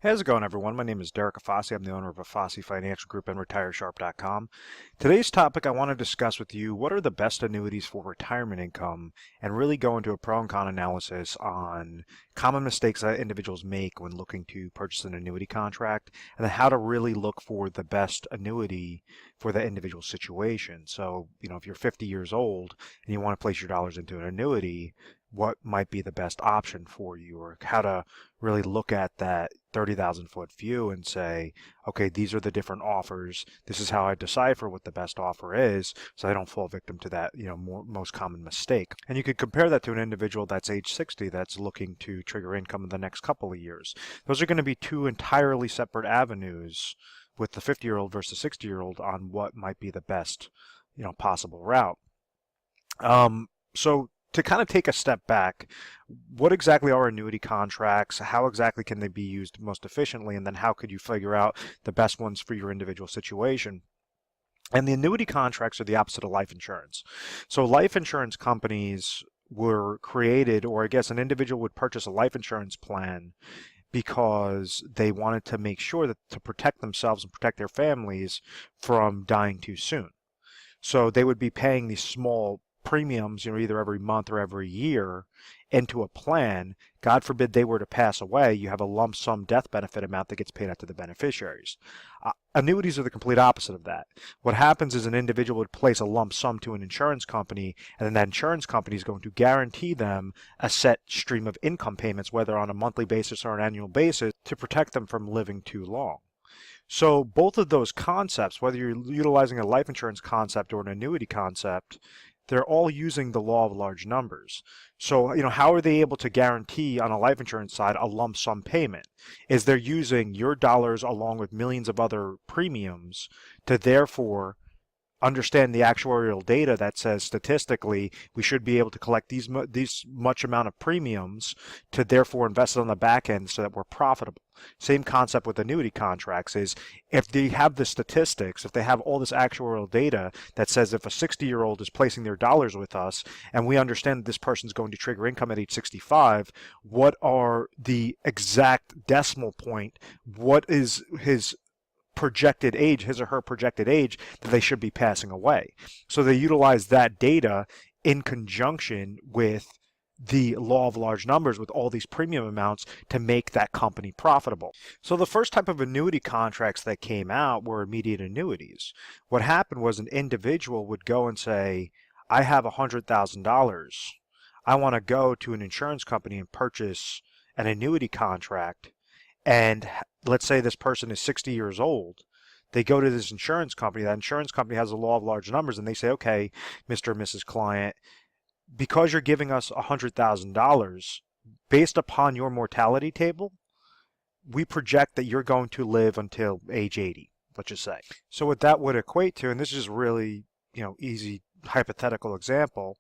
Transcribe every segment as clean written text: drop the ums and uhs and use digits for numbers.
How's it going, everyone? My name is Derek Afasi. I'm the owner of Afasi Financial Group and RetireSharp.com. Today's topic, I want to discuss with you what are the best annuities for retirement income and really go into a pro and con analysis on common mistakes that individuals make when looking to purchase an annuity contract and then how to really look for the best annuity for the individual situation. So, if you're 50 years old and you want to place your dollars into an annuity, what might be the best option for you, or how to really look at that 30,000 foot view and say, okay, these are the different offers. This is how I decipher what the best offer is so I don't fall victim to that, most common mistake. And you could compare that to an individual that's age 60 that's looking to trigger income in the next couple of years. Those are going to be two entirely separate avenues with the 50-year-old versus 60-year-old on what might be the best, possible route. So to kind of take a step back, what exactly are annuity contracts? How exactly can they be used most efficiently? And then how could you figure out the best ones for your individual situation? And the annuity contracts are the opposite of life insurance. So life insurance companies were created, or I guess an individual would purchase a life insurance plan because they wanted to make sure that to protect themselves and protect their families from dying too soon. So they would be paying these small premiums, either every month or every year into a plan. God forbid they were to pass away, you have a lump sum death benefit amount that gets paid out to the beneficiaries. Annuities are the complete opposite of that. What happens is an individual would place a lump sum to an insurance company, and then that insurance company is going to guarantee them a set stream of income payments, whether on a monthly basis or an annual basis, to protect them from living too long. So both of those concepts, whether you're utilizing a life insurance concept or an annuity concept, they're all using the law of large numbers. So, how are they able to guarantee on a life insurance side a lump sum payment? Is they're using your dollars along with millions of other premiums to therefore understand the actuarial data that says statistically we should be able to collect these much amount of premiums to therefore invest it on the back end so that we're profitable. Same concept with annuity contracts is if they have the statistics, if they have all this actuarial data that says if a 60-year-old is placing their dollars with us and we understand that this person's going to trigger income at age 65, what are the exact decimal point? What is his projected age, his or her projected age that they should be passing away? So they utilize that data in conjunction with the law of large numbers with all these premium amounts to make that company profitable. So the first type of annuity contracts that came out were immediate annuities. What happened was an individual would go and say, I have $100,000. I want to go to an insurance company and purchase an annuity contract. And let's say this person is 60 years old. They go to this insurance company. That insurance company has a law of large numbers, and they say, okay, Mr. and Mrs. Client, because you're giving us $100,000, based upon your mortality table, we project that you're going to live until age 80, let's just say. So what that would equate to, and this is really, easy hypothetical example,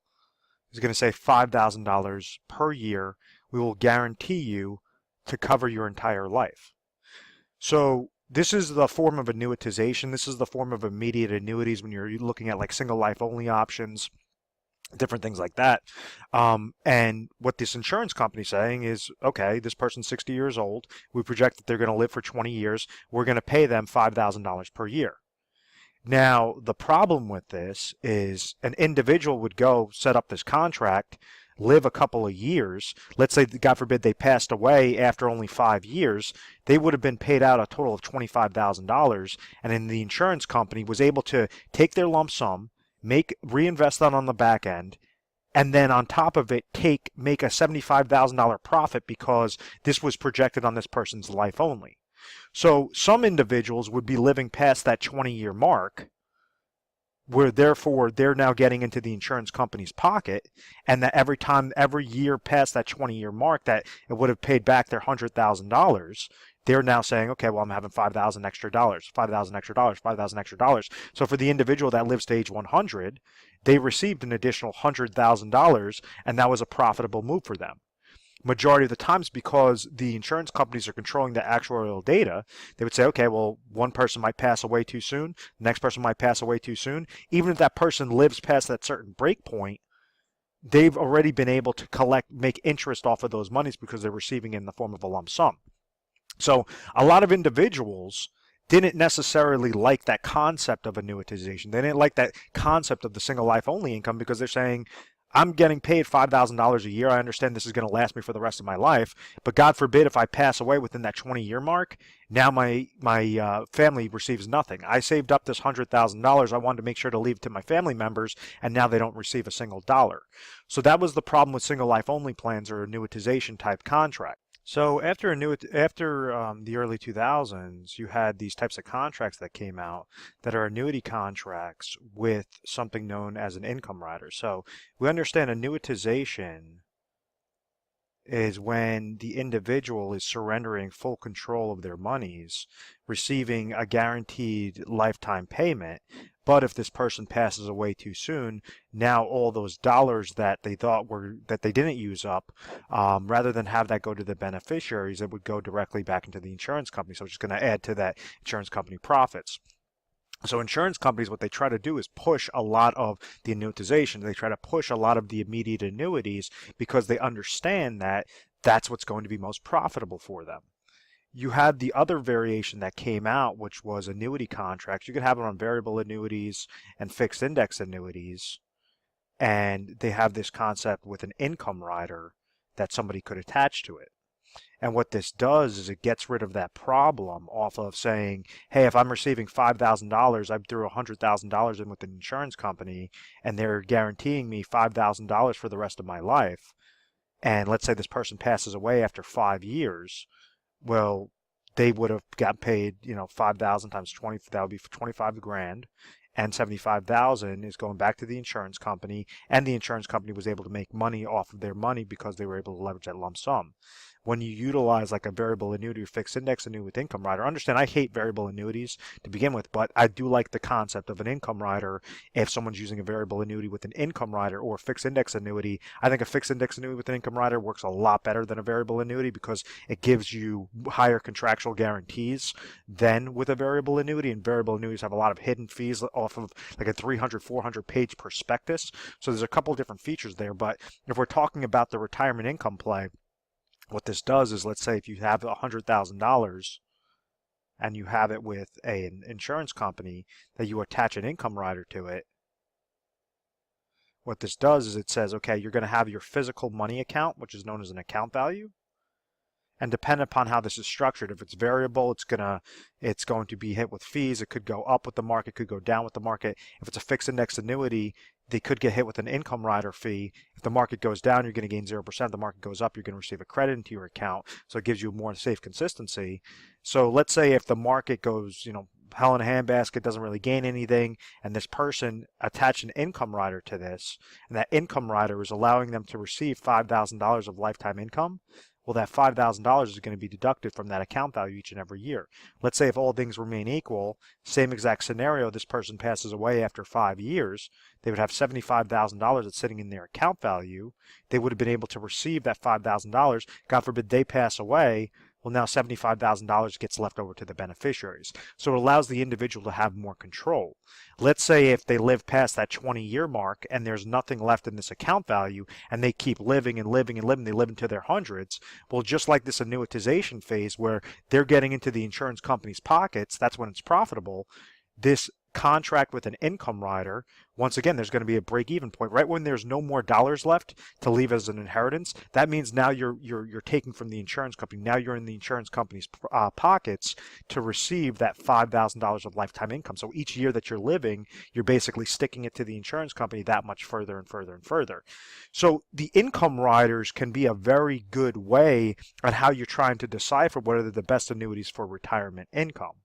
is going to say $5,000 per year. We will guarantee you to cover your entire life. So this is the form of annuitization. This is the form of immediate annuities when you're looking at like single life only options, different things like that. And what this insurance company is saying is, okay, this person's 60 years old. We project that they're going to live for 20 years. We're going to pay them $5,000 per year. Now, the problem with this is an individual would go set up this contract, live a couple of years. Let's say, God forbid, they passed away after only 5 years. They would have been paid out a total of $25,000, and then the insurance company was able to take their lump sum, reinvest that on the back end, and then on top of it, make a $75,000 profit because this was projected on this person's life only. So some individuals would be living past that 20-year mark, where therefore they're now getting into the insurance company's pocket, and that every year past that 20-year mark that it would have paid back their $100,000, they're now saying, okay, well, I'm having $5,000 extra dollars, $5,000 extra dollars, $5,000 extra dollars. So for the individual that lives to age 100, they received an additional $100,000, and that was a profitable move for them. Majority of the times, because the insurance companies are controlling the actuarial data, they would say, okay, well, one person might pass away too soon, the next person might pass away too soon. Even if that person lives past that certain break point, they've already been able to make interest off of those monies because they're receiving it in the form of a lump sum. So a lot of individuals didn't necessarily like that concept of annuitization. They didn't like that concept of the single life only income because they're saying, I'm getting paid $5,000 a year. I understand this is going to last me for the rest of my life, but God forbid if I pass away within that 20-year mark, now my family receives nothing. I saved up this $100,000. I wanted to make sure to leave it to my family members, and now they don't receive a single dollar. So that was the problem with single life only plans or annuitization type contracts. So after the early 2000s, you had these types of contracts that came out that are annuity contracts with something known as an income rider. So we understand annuitization is when the individual is surrendering full control of their monies, receiving a guaranteed lifetime payment. But if this person passes away too soon, now all those dollars that they thought were that they didn't use up, rather than have that go to the beneficiaries, it would go directly back into the insurance company. So it's just going to add to that insurance company profits. So insurance companies, what they try to do is push a lot of the annuitization. They try to push a lot of the immediate annuities because they understand that that's what's going to be most profitable for them. You had the other variation that came out, which was annuity contracts. You could have it on variable annuities and fixed index annuities. And they have this concept with an income rider that somebody could attach to it. And what this does is it gets rid of that problem off of saying, hey, if I'm receiving $5,000, I threw $100,000 in with an insurance company and they're guaranteeing me $5,000 for the rest of my life. And let's say this person passes away after 5 years. Well, they would have got paid, 5,000 times 20, that would be 25 grand. And 75,000 is going back to the insurance company, and the insurance company was able to make money off of their money because they were able to leverage that lump sum. When you utilize like a variable annuity or fixed index annuity with income rider, understand I hate variable annuities to begin with, but I do like the concept of an income rider. If someone's using a variable annuity with an income rider or a fixed index annuity, I think a fixed index annuity with an income rider works a lot better than a variable annuity because it gives you higher contractual guarantees than with a variable annuity. And variable annuities have a lot of hidden fees off of like a 300, 400 page prospectus. So there's a couple different features there. But if we're talking about the retirement income play, what this does is, let's say if you have $100,000 and you have it with an insurance company that you attach an income rider to it, what this does is it says, okay, you're going to have your physical money account, which is known as an account value. And depending upon how this is structured, if it's variable, it's going to be hit with fees. It could go up with the market, could go down with the market. If it's a fixed index annuity, they could get hit with an income rider fee. If the market goes down, you're going to gain 0%. If the market goes up, you're going to receive a credit into your account. So it gives you more safe consistency. So let's say if the market goes, hell in a handbasket, doesn't really gain anything, and this person attached an income rider to this, and that income rider is allowing them to receive $5,000 of lifetime income, well, that $5,000 is going to be deducted from that account value each and every year. Let's say if all things remain equal, same exact scenario, this person passes away after 5 years, they would have $75,000 that's sitting in their account value. They would have been able to receive that $5,000. God forbid they pass away. Well, now $75,000 gets left over to the beneficiaries. So it allows the individual to have more control. Let's say if they live past that 20-year mark and there's nothing left in this account value and they keep living and living and living, they live into their hundreds. Well, just like this annuitization phase where they're getting into the insurance company's pockets, that's when it's profitable. This contract with an income rider, once again, there's going to be a break-even point right when there's no more dollars left to leave as an inheritance. That means now you're taking from the insurance company. Now you're in the insurance company's pockets to receive that $5,000 of lifetime income. So each year that you're living, you're basically sticking it to the insurance company that much further and further and further. So the income riders can be a very good way on how you're trying to decipher what are the best annuities for retirement income.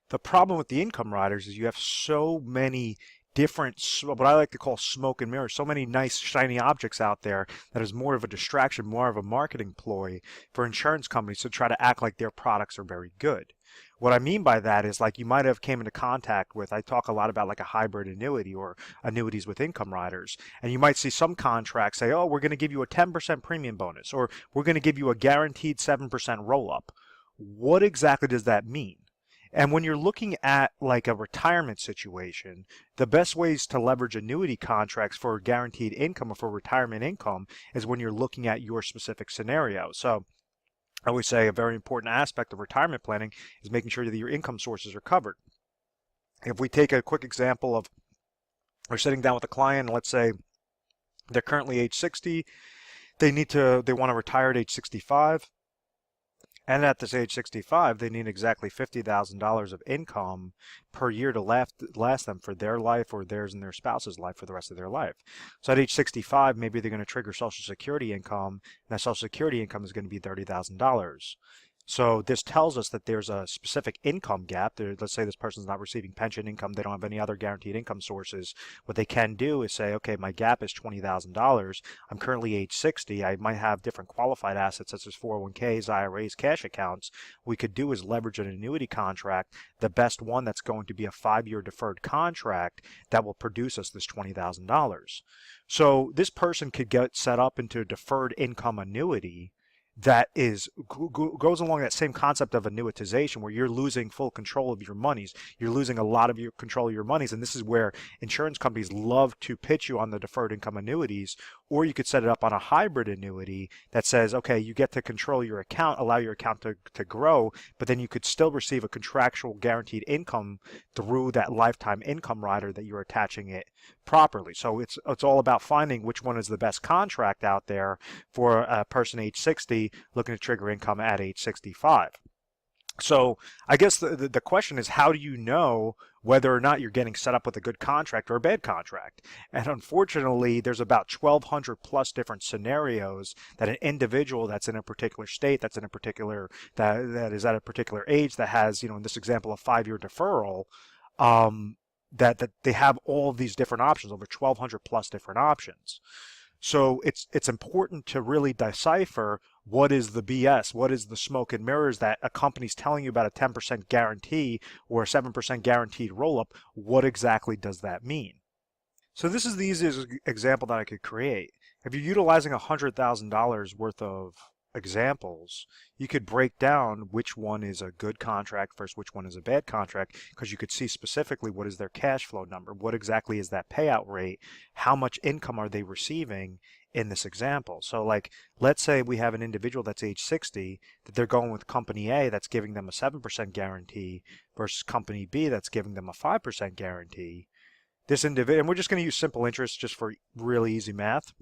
The problem with the income riders is you have so many different, what I like to call smoke and mirrors, so many nice shiny objects out there that is more of a distraction, more of a marketing ploy for insurance companies to try to act like their products are very good. What I mean by that is like you might have came into contact with, I talk a lot about like a hybrid annuity or annuities with income riders, and you might see some contracts say, oh, we're going to give you a 10% premium bonus, or we're going to give you a guaranteed 7% roll-up. What exactly does that mean? And when you're looking at like a retirement situation, the best ways to leverage annuity contracts for guaranteed income or for retirement income is when you're looking at your specific scenario. So I always say a very important aspect of retirement planning is making sure that your income sources are covered. If we take a quick example of we're sitting down with a client, and let's say they're currently age 60, they want to retire at age 65. And at this age 65, they need exactly $50,000 of income per year to last them for their life or theirs and their spouse's life for the rest of their life. So at age 65, maybe they're going to trigger Social Security income, and that Social Security income is going to be $30,000. So this tells us that there's a specific income gap. Let's say this person's not receiving pension income. They don't have any other guaranteed income sources. What they can do is say, okay, my gap is $20,000. I'm currently age 60. I might have different qualified assets such as 401ks, IRAs, cash accounts. What we could do is leverage an annuity contract, the best one that's going to be a 5-year deferred contract that will produce us this $20,000. So this person could get set up into a deferred income annuity that goes along that same concept of annuitization, where you're losing full control of your monies. You're losing a lot of your control of your monies, and this is where insurance companies love to pitch you on the deferred income annuities. Or you could set it up on a hybrid annuity that says, okay, you get to control your account, allow your account to grow, but then you could still receive a contractual guaranteed income through that lifetime income rider that you're attaching it properly. So it's all about finding which one is the best contract out there for a person age 60 looking to trigger income at age 65. So I guess the question is, how do you know whether or not you're getting set up with a good contract or a bad contract? And unfortunately, there's about 1,200 plus different scenarios that an individual that's in a particular state, that is at a particular age, that has, in this example, a 5-year deferral, that they have all of these different options, over 1,200 plus different options. So it's important to really decipher what is the BS, what is the smoke and mirrors that a company's telling you about a 10% guarantee or a 7% guaranteed roll-up. What exactly does that mean? So this is the easiest example that I could create. If you're utilizing $100,000 worth of examples, you could break down which one is a good contract versus which one is a bad contract, because you could see specifically what is their cash flow number, what exactly is that payout rate, how much income are they receiving in this example. So like, let's say we have an individual that's age 60, that they're going with company A that's giving them a 7% guarantee versus company B that's giving them a 5% guarantee. This individual, and we're just going to use simple interest just for really easy math.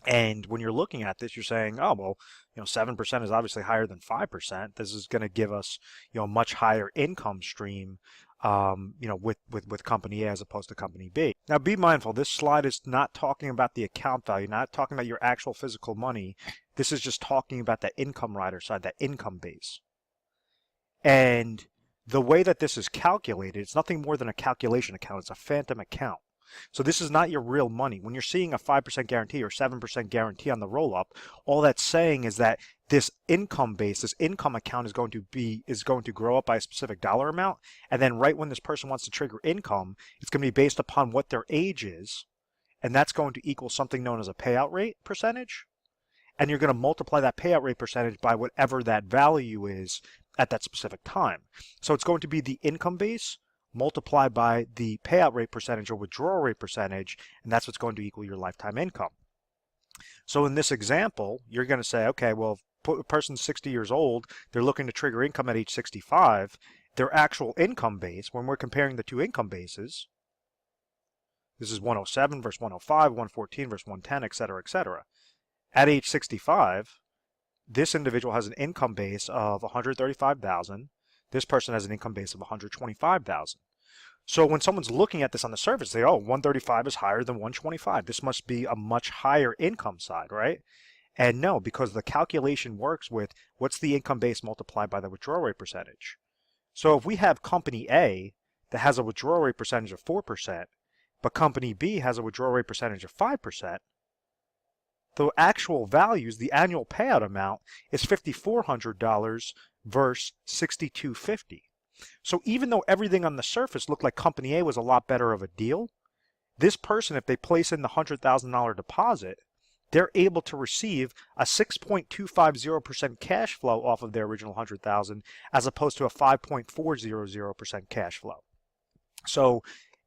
And when you're looking at this, you're saying, oh, well, 7% is obviously higher than 5%. This is going to give us, a much higher income stream, with company A as opposed to company B. Now, be mindful, this slide is not talking about the account value, not talking about your actual physical money. This is just talking about that income rider side, that income base. And the way that this is calculated, it's nothing more than a calculation account. It's a phantom account. So this is not your real money. When you're seeing a 5% guarantee or 7% guarantee on the roll-up, all that's saying is that this income base, this income account is going to grow up by a specific dollar amount, and then right when this person wants to trigger income, it's going to be based upon what their age is, and that's going to equal something known as a payout rate percentage, and you're going to multiply that payout rate percentage by whatever that value is at that specific time. So it's going to be the income base multiplied by the payout rate percentage or withdrawal rate percentage, and that's what's going to equal your lifetime income. So in this example, you're going to say, okay, well, if a person's 60 years old, they're looking to trigger income at age 65, their actual income base, when we're comparing the two income bases, this is 107 versus 105, 114 versus 110, et cetera. At age 65, this individual has an income base of 135,000. This person has an income base of 125,000. So when someone's looking at this on the surface, they say, oh, 135 is higher than 125. This must be a much higher income side, right? And no, because the calculation works with what's the income base multiplied by the withdrawal rate percentage. So if we have company A that has a withdrawal rate percentage of 4%, but company B has a withdrawal rate percentage of 5%, the actual values, the annual payout amount is $5,400 versus $6,250. So even though everything on the surface looked like company A was a lot better of a deal, this person, if they place in the $100,000 deposit, they're able to receive a 6.250% cash flow off of their original $100,000 as opposed to a 5.400% cash flow. So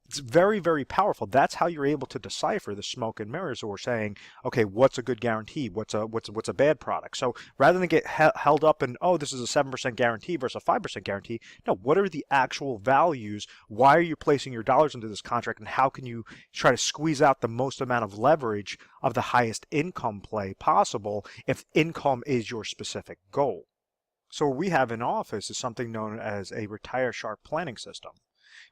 It's very, very powerful. That's how you're able to decipher the smoke and mirrors, or saying, okay, what's a good guarantee? What's a bad product? So rather than get held up in, oh, this is a 7% guarantee versus a 5% guarantee, no, what are the actual values? Why are you placing your dollars into this contract, and how can you try to squeeze out the most amount of leverage of the highest income play possible if income is your specific goal? So what we have in office is something known as a retire sharp planning system,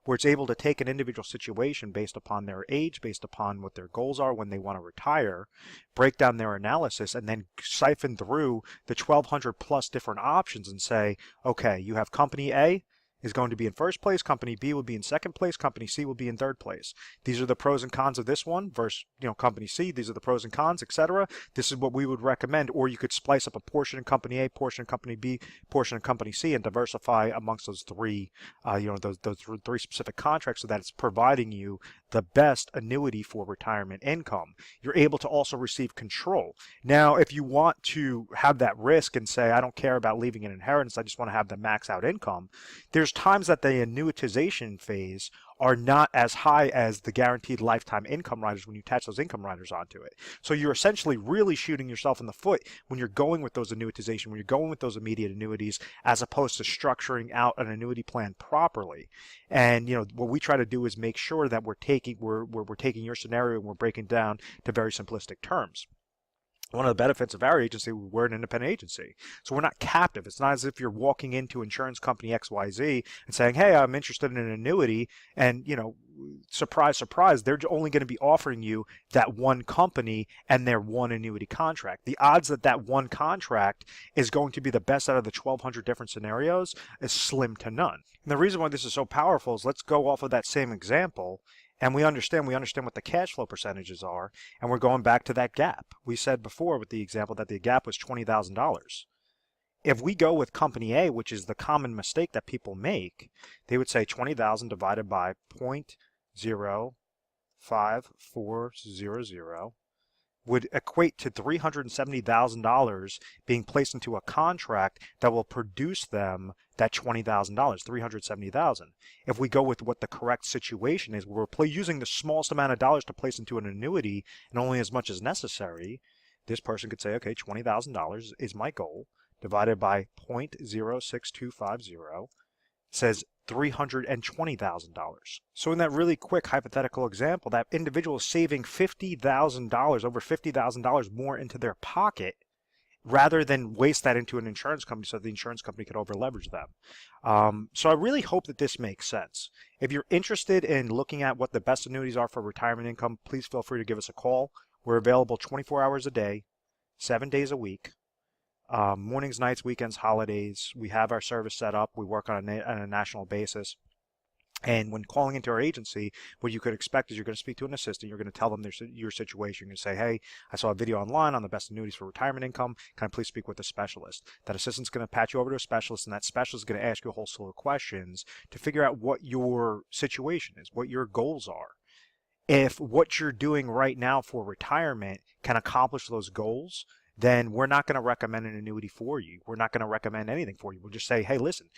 where it's able to take an individual situation based upon their age, based upon what their goals are when they want to retire, break down their analysis, and then siphon through the 1,200 plus different options and say, okay, you have company A is going to be in first place, company B will be in second place, company C will be in third place. These are the pros and cons of this one versus, company C. These are the pros and cons, etc. This is what we would recommend. Or you could splice up a portion in company A, portion in company B, portion in company C, and diversify amongst those three, those three specific contracts, so that it's providing you the best annuity for retirement income. You're able to also receive control. Now, if you want to have that risk and say, I don't care about leaving an inheritance, I just want to have the max out income, there's times that the annuitization phase are not as high as the guaranteed lifetime income riders when you attach those income riders onto it. So you're essentially really shooting yourself in the foot when you're going with those annuitization, when you're going with those immediate annuities, as opposed to structuring out an annuity plan properly. And what we try to do is make sure that we're taking your scenario and we're breaking down to very simplistic terms. One of the benefits of our agency, we're an independent agency. So we're not captive. It's not as if you're walking into insurance company XYZ and saying, hey, I'm interested in an annuity. And, surprise, surprise, they're only going to be offering you that one company and their one annuity contract. The odds that that one contract is going to be the best out of the 1,200 different scenarios is slim to none. And the reason why this is so powerful is, let's go off of that same example. And we understand what the cash flow percentages are, and we're going back to that gap. We said before with the example that the gap was $20,000. If we go with company A, which is the common mistake that people make, they would say 20,000 divided by 0.05400 would equate to $370,000 being placed into a contract that will produce them that $20,000, $370,000. If we go with what the correct situation is, we're using the smallest amount of dollars to place into an annuity and only as much as necessary, this person could say, okay, $20,000 is my goal, divided by 0.06250 says $320,000. So in that really quick hypothetical example, that individual is saving $50,000, over $50,000 more into their pocket, rather than waste that into an insurance company so the insurance company could over leverage them. So I really hope that this makes sense. If you're interested in looking at what the best annuities are for retirement income, please feel free to give us a call. We're available 24 hours a day, 7 days a week. Mornings, nights, weekends, holidays. We have our service set up. We work on a national basis. And when calling into our agency, what you could expect is you're going to speak to an assistant. You're going to tell them your situation. You're going to say, hey, I saw a video online on the best annuities for retirement income. Can I please speak with a specialist? That assistant's going to patch you over to a specialist, and that specialist is going to ask you a whole slew of questions to figure out what your situation is, what your goals are. If what you're doing right now for retirement can accomplish those goals, then we're not going to recommend an annuity for you. We're not going to recommend anything for you. We'll just say, hey, listen,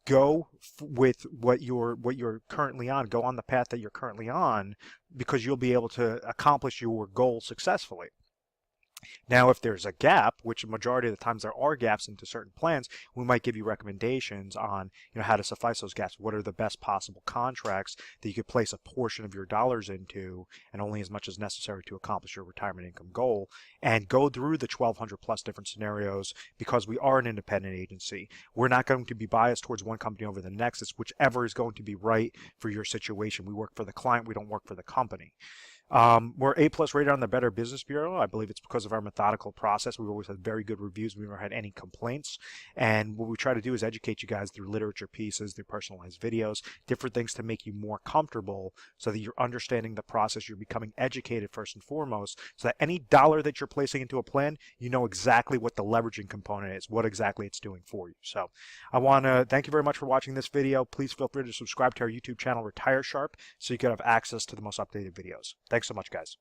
go with what you're currently on. Go on the path that you're currently on, because you'll be able to accomplish your goal successfully. Now, if there's a gap, which a majority of the times there are gaps into certain plans, we might give you recommendations on how to suffice those gaps. What are the best possible contracts that you could place a portion of your dollars into, and only as much as necessary to accomplish your retirement income goal, and go through the 1,200 plus different scenarios, because we are an independent agency. We're not going to be biased towards one company over the next. It's whichever is going to be right for your situation. We work for the client. We don't work for the company. We're A+ rated on the Better Business Bureau. I believe it's because of our methodical process. We've always had very good reviews. We've never had any complaints. And what we try to do is educate you guys through literature pieces, through personalized videos, different things to make you more comfortable, so that you're understanding the process. You're becoming educated first and foremost, so that any dollar that you're placing into a plan, you know exactly what the leveraging component is, what exactly it's doing for you. So I want to thank you very much for watching this video. Please feel free to subscribe to our YouTube channel, Retire Sharp, so you can have access to the most updated videos. Thanks so much, guys.